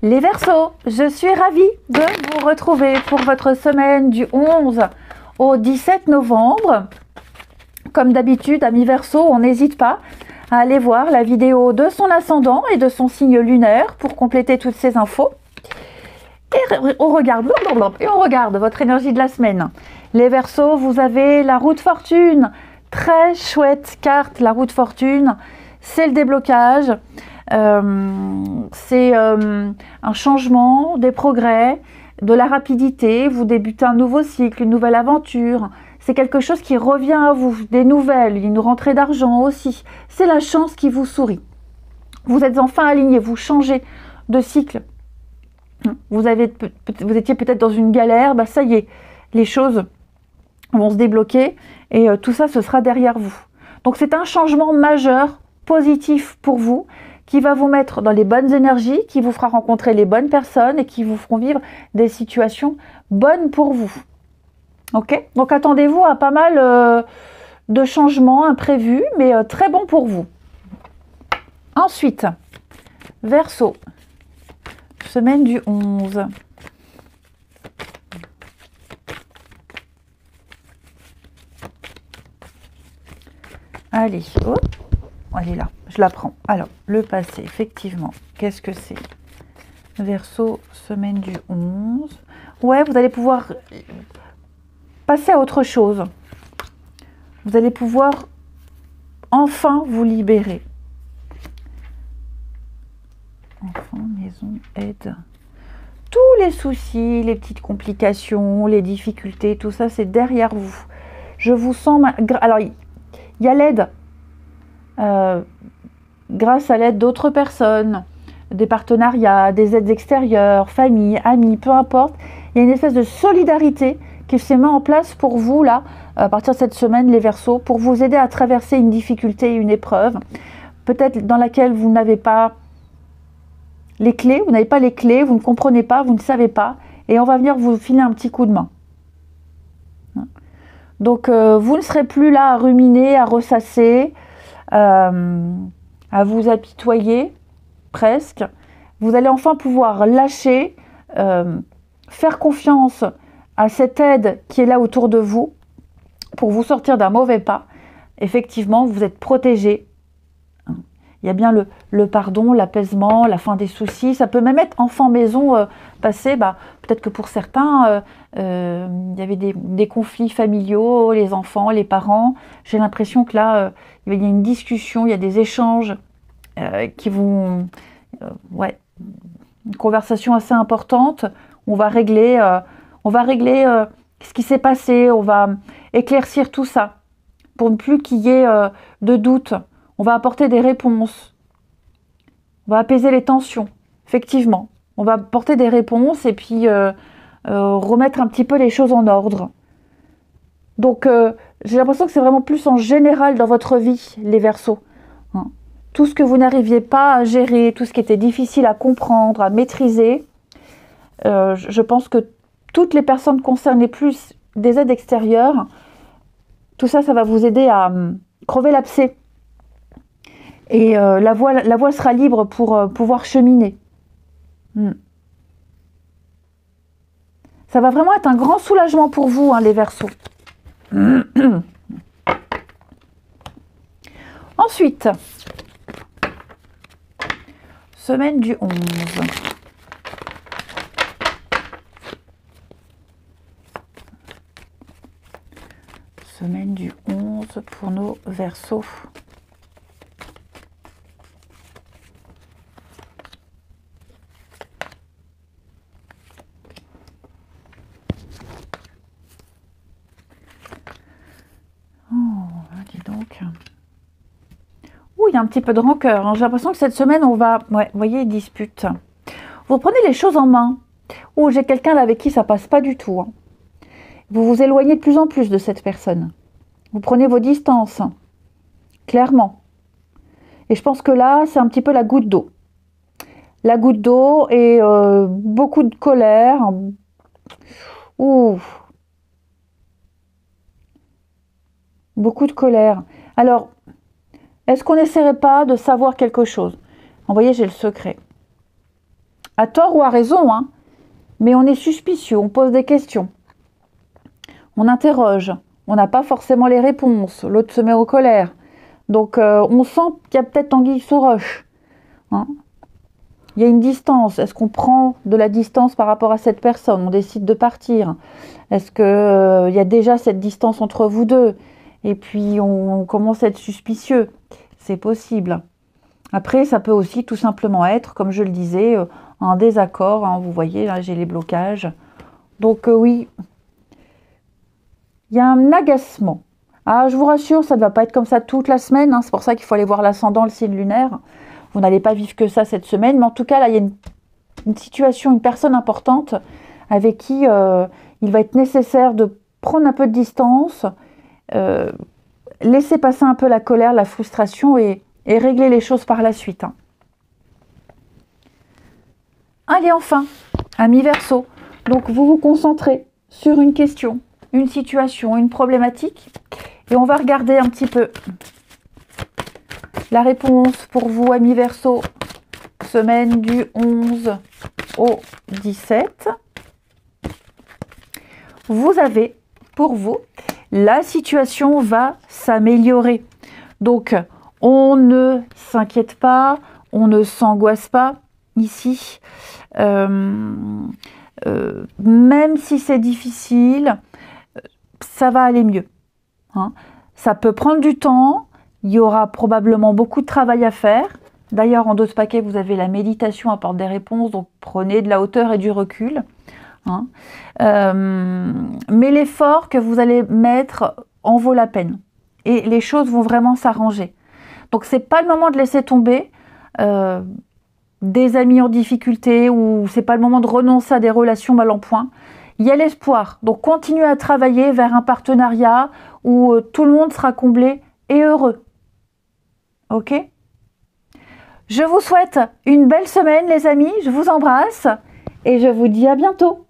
Les Verseaux, je suis ravie de vous retrouver pour votre semaine du 11 au 17 novembre. Comme d'habitude, amis Verseaux, on n'hésite pas à aller voir la vidéo de son ascendant et de son signe lunaire pour compléter toutes ces infos. Et on regarde votre énergie de la semaine. Les Verseaux, vous avez la roue de fortune. Très chouette carte, la roue de fortune. C'est le déblocage. C'est un changement, des progrès, de la rapidité. Vous débutez un nouveau cycle, une nouvelle aventure. C'est quelque chose qui revient à vous, des nouvelles, une rentrée d'argent aussi. C'est la chance qui vous sourit. Vous êtes enfin aligné, vous changez de cycle. Vous étiez peut-être dans une galère, bah ça y est, les choses vont se débloquer et tout ça, ce sera derrière vous. Donc c'est un changement majeur, positif pour vous, qui va vous mettre dans les bonnes énergies, qui vous fera rencontrer les bonnes personnes et qui vous feront vivre des situations bonnes pour vous. Ok? Donc attendez-vous à pas mal de changements imprévus, mais très bons pour vous. Ensuite, Verseau, semaine du 11. Allez, hop. Elle est là, je la prends. Alors, le passé, effectivement, qu'est-ce que c'est? Verseau, semaine du 11. Ouais, vous allez pouvoir passer à autre chose. Vous allez pouvoir enfin vous libérer. Enfant, maison, aide. Tous les soucis, les petites complications, les difficultés, tout ça, c'est derrière vous. Je vous sens... Alors, il y a l'aide. Grâce à l'aide d'autres personnes, des partenariats, des aides extérieures, famille, amis, peu importe, il y a une espèce de solidarité qui se met en place pour vous là, à partir de cette semaine, les Verseaux, pour vous aider à traverser une difficulté, une épreuve, peut-être dans laquelle vous n'avez pas les clés, vous ne comprenez pas, vous ne savez pas, et on va venir vous filer un petit coup de main. Donc vous ne serez plus là à ruminer, à ressasser, à vous apitoyer presque. Vous allez enfin pouvoir lâcher, faire confiance à cette aide qui est là autour de vous pour vous sortir d'un mauvais pas. Effectivement, vous êtes protégé. Il y a bien le pardon, l'apaisement, la fin des soucis. Ça peut même être enfant maison passé. Peut-être que pour certains, il y avait des conflits familiaux, les enfants, les parents. J'ai l'impression que là, il y a une discussion, il y a des échanges qui vont... une conversation assez importante. On va régler ce qui s'est passé. On va éclaircir tout ça pour ne plus qu'il y ait de doute. On va apporter des réponses. On va apaiser les tensions. Effectivement, on va apporter des réponses et puis remettre un petit peu les choses en ordre. Donc, j'ai l'impression que c'est vraiment plus en général dans votre vie, les Verseaux. Tout ce que vous n'arriviez pas à gérer, tout ce qui était difficile à comprendre, à maîtriser, je pense que toutes les personnes concernées, plus des aides extérieures, tout ça, ça va vous aider à crever l'abcès. Et la voie sera libre pour pouvoir cheminer. Ça va vraiment être un grand soulagement pour vous, les Verseaux. Ensuite, semaine du 11. Semaine du 11 pour nos Verseaux. Il y a un petit peu de rancœur. J'ai l'impression que cette semaine, on va... Ouais, vous voyez, dispute. Vous prenez les choses en main. J'ai quelqu'un avec qui ça passe pas du tout. Vous vous éloignez de plus en plus de cette personne. Vous prenez vos distances. Clairement. Et je pense que là, c'est un petit peu la goutte d'eau. La goutte d'eau et beaucoup de colère. Beaucoup de colère. Alors... est-ce qu'on n'essaierait pas de savoir quelque chose? Vous voyez, j'ai le secret. à tort ou à raison, hein, mais on est suspicieux, on pose des questions, on interroge, on n'a pas forcément les réponses, l'autre se met en colère. Donc on sent qu'il y a peut-être anguille sous roche. Hein. Il y a une distance. Est-ce qu'on prend de la distance par rapport à cette personne? On décide de partir. Est-ce qu'il y a déjà cette distance entre vous deux? Et puis on commence à être suspicieux. C'est possible. Après, ça peut aussi tout simplement être, comme je le disais, un désaccord. Hein. Vous voyez, là, j'ai les blocages. Donc oui, il y a un agacement. Ah, je vous rassure, ça ne va pas être comme ça toute la semaine. Hein. C'est pour ça qu'il faut aller voir l'ascendant, le signe lunaire. Vous n'allez pas vivre que ça cette semaine. Mais en tout cas, là, il y a une situation, une personne importante avec qui il va être nécessaire de prendre un peu de distance, laisser passer un peu la colère, la frustration et régler les choses par la suite. Hein. Allez, enfin, amis Verseau. Donc, vous vous concentrez sur une question, une situation, une problématique. Et on va regarder un petit peu la réponse pour vous, amis Verseau, semaine du 11 au 17. Vous avez, pour vous, la situation va s'améliorer. Donc, on ne s'inquiète pas, on ne s'angoisse pas ici. Même si c'est difficile, ça va aller mieux. Hein. Ça peut prendre du temps, il y aura probablement beaucoup de travail à faire. D'ailleurs, en 12 paquets, vous avez la méditation apporte des réponses, donc prenez de la hauteur et du recul. Hein. Mais l'effort que vous allez mettre en vaut la peine. Et les choses vont vraiment s'arranger. Donc, c'est pas le moment de laisser tomber des amis en difficulté ou c'est pas le moment de renoncer à des relations mal en point. Il y a l'espoir. Donc, continuez à travailler vers un partenariat où tout le monde sera comblé et heureux. Ok? Je vous souhaite une belle semaine, les amis. Je vous embrasse et je vous dis à bientôt.